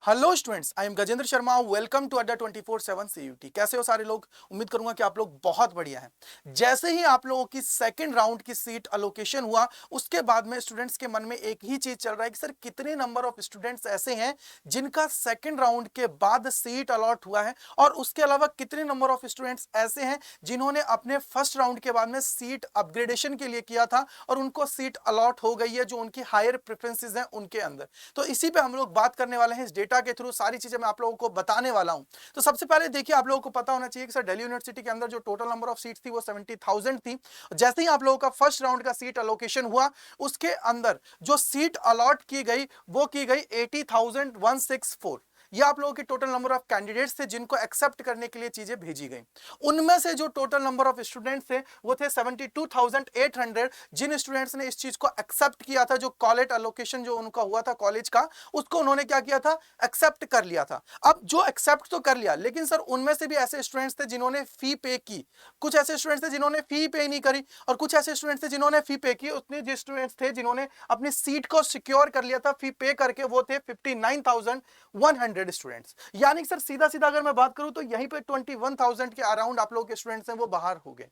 Hello students, I am Gajendra Sharma. Welcome to Adda 24/7 CUT. कैसे हो सारे लोग? उम्मीद करूंगा कि आप लोग बहुत बढ़िया हैं। जैसे ही आप लोगों की सेकंड राउंड की सीट अलोकेशन हुआ, उसके बाद में स्टूडेंट्स के मन में एक ही चीज चल रहा है कि सर कितने नंबर ऑफ स्टूडेंट्स ऐसे हैं जिनका सेकंड राउंड के बाद सीट अलॉट हुआ है, और उसके अलावा कितने नंबर ऑफ स्टूडेंट्स ऐसे हैं जिन्होंने अपने फर्स्ट राउंड के बाद में सीट अपग्रेडेशन के लिए किया था और उनको सीट अलॉट हो गई है जो उनकी हायर प्रेफरेंसेस हैं उनके अंदर। तो इसी पे हम लोग बात करने वाले हैं। इस डेटा के थ्रू सारी चीजें मैं आप लोगों को बताने वाला हूं। तो सबसे पहले देखिए, आप लोगों को पता होना चाहिए कि सर दिल्ली यूनिवर्सिटी के अंदर जो टोटल नंबर ऑफ सीट्स थी वो 70,000 थी। जैसे ही आप लोगों का फर्स्ट राउंड का सीट अलोकेशन हुआ, उसके अंदर जो सीट अलॉट की गई वो की गई 80,164। ये आप लोगों के टोटल नंबर ऑफ कैंडिडेट्स थे जिनको एक्सेप्ट करने के लिए चीजें भेजी गई। उनमें से जो टोटल नंबर ऑफ स्टूडेंट्स थे वो थे 72,800, जिन स्टूडेंट्स ने इस चीज को एक्सेप्ट किया था। जो कॉलेज अलोकेशन जो उनका हुआ था कॉलेज का, उसको उन्होंने क्या किया था, एक्सेप्ट कर लिया था। अब जो एक्सेप्ट तो कर लिया, लेकिन सर उनमें से भी ऐसे स्टूडेंट्स थे जिन्होंने फी पे की। कुछ ऐसे स्टूडेंट्स थे जिन्होंने फी पे नहीं करी, और कुछ ऐसे स्टूडेंट्स थे जिन्होंने फी पे की। उतने जो स्टूडेंट्स थे जिन्होंने अपनी सीट को सिक्योर कर लिया था फी पे करके, वो थे 59,100 स्टूडेंट्स। यानी सर सीधा सीधा अगर मैं बात करूं तो यहीं पे 21,000 के अराउंड आप लोग के स्टूडेंट्स हैं वो बाहर हो गए।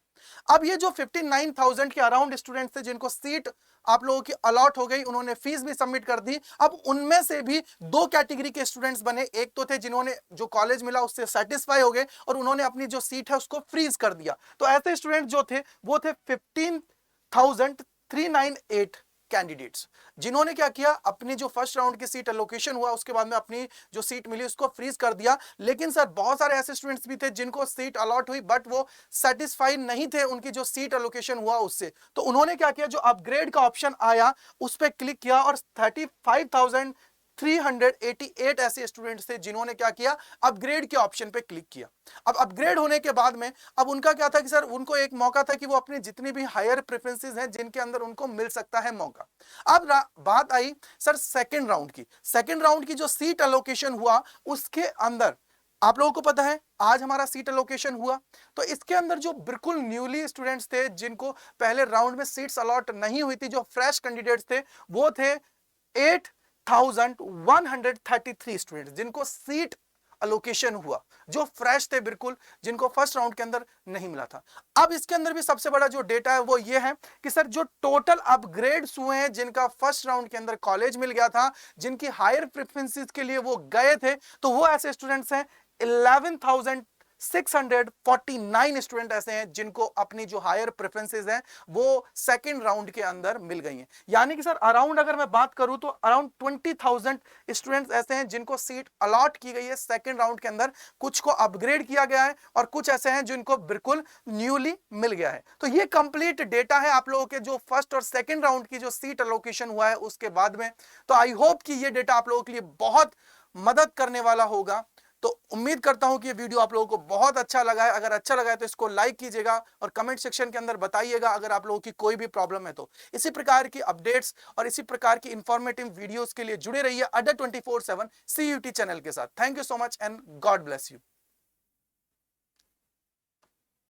अब ये जो 59,000 के अराउंड स्टूडेंट्स थे जिनको सीट आप लोगों की अलॉट हो गई, उन्होंने फीस भी सबमिट कर दी। अब उनमें से भी दो कैटेगरी के स्टूडेंट्स बने। एक तो थे जिन्होंने जो कॉलेज मिला उससे सेटिस्फाई हो गए और उन्होंने अपनी जो सीट है उसको फ्रीज कर दिया। तो ऐसे स्टूडेंट जो थे वो थे 15,398 कैंडिडेट्स, जिन्होंने क्या किया, अपनी जो फर्स्ट राउंड की सीट अलोकेशन हुआ उसके बाद में अपनी जो सीट मिली उसको फ्रीज कर दिया। लेकिन सर बहुत सारे ऐसे स्टूडेंट्स भी थे जिनको सीट अलॉट हुई बट वो सेटिस्फाइड नहीं थे उनकी जो सीट अलोकेशन हुआ उससे। तो उन्होंने क्या किया, जो अपग्रेड का ऑप्शन आया उस पर क्लिक किया, और 35,388 ऐसे स्टूडेंट्स थे जिन्होंने क्या किया, अपग्रेड के ऑप्शन पे क्लिक किया। अब अपग्रेड होने के बाद में अब उनका क्या था कि सर उनको एक मौका था कि वो अपनी जितनी भी हायर प्रेफरेंसेस हैं जिनके अंदर उनको मिल सकता है मौका। अब बात आई सर सेकंड राउंड की। सेकंड राउंड की जो सीट अलोकेशन हुआ उसके अंदर आप लोगों को पता है आज हमारा सीट अलोकेशन हुआ। तो इसके अंदर जो बिल्कुल न्यूली स्टूडेंट्स थे जिनको पहले राउंड में सीट्स अलॉट नहीं हुई थी, जो फ्रेश कैंडिडेट्स थे, वो थे 8,133 स्टूडेंट्स जिनको सीट अलोकेशन हुआ, जो फ्रेश थे बिल्कुल, जिनको फर्स्ट राउंड के अंदर नहीं मिला था। अब इसके अंदर भी सबसे बड़ा जो डेटा है वो ये है कि सर जो टोटल अपग्रेड्स हुए हैं जिनका फर्स्ट राउंड के अंदर कॉलेज मिल गया था, जिनकी हायर प्रेफरेंसेस के लिए वो गए थे, तो वो ऐसे स्टूडेंट्स हैं 11,649 स्टूडेंट ऐसे हैं जिनको अपनी जो हायर प्रेफरेंसेस हैं वो सेकंड राउंड के अंदर मिल गई हैं। यानी कि सर अराउंड अगर मैं बात करूं तो अराउंड 20,000 स्टूडेंट्स ऐसे हैं जिनको सीट अलॉट की गई है सेकंड राउंड के अंदर। कुछ को अपग्रेड किया गया है और कुछ ऐसे हैं जिनको बिल्कुल न्यूली मिल गया है। तो ये कंप्लीट डेटा है आप लोगों के जो फर्स्ट और सेकंड राउंड की जो सीट अलोकेशन हुआ है उसके बाद में। तो आई होप कि ये डेटा आप लोगों के लिए बहुत मदद करने वाला होगा। तो उम्मीद करता हूं कि ये वीडियो आप लोगों को बहुत अच्छा लगा है। अगर अच्छा लगा है तो इसको लाइक कीजिएगा और कमेंट सेक्शन के अंदर बताइएगा अगर आप लोगों की कोई भी प्रॉब्लम है तो। इसी प्रकार की अपडेट्स और इसी प्रकार की इंफॉर्मेटिव वीडियोस के लिए जुड़े रहिए अड्डा 24/7 सीयूटी चैनल के साथ। Thank you so much and God bless you.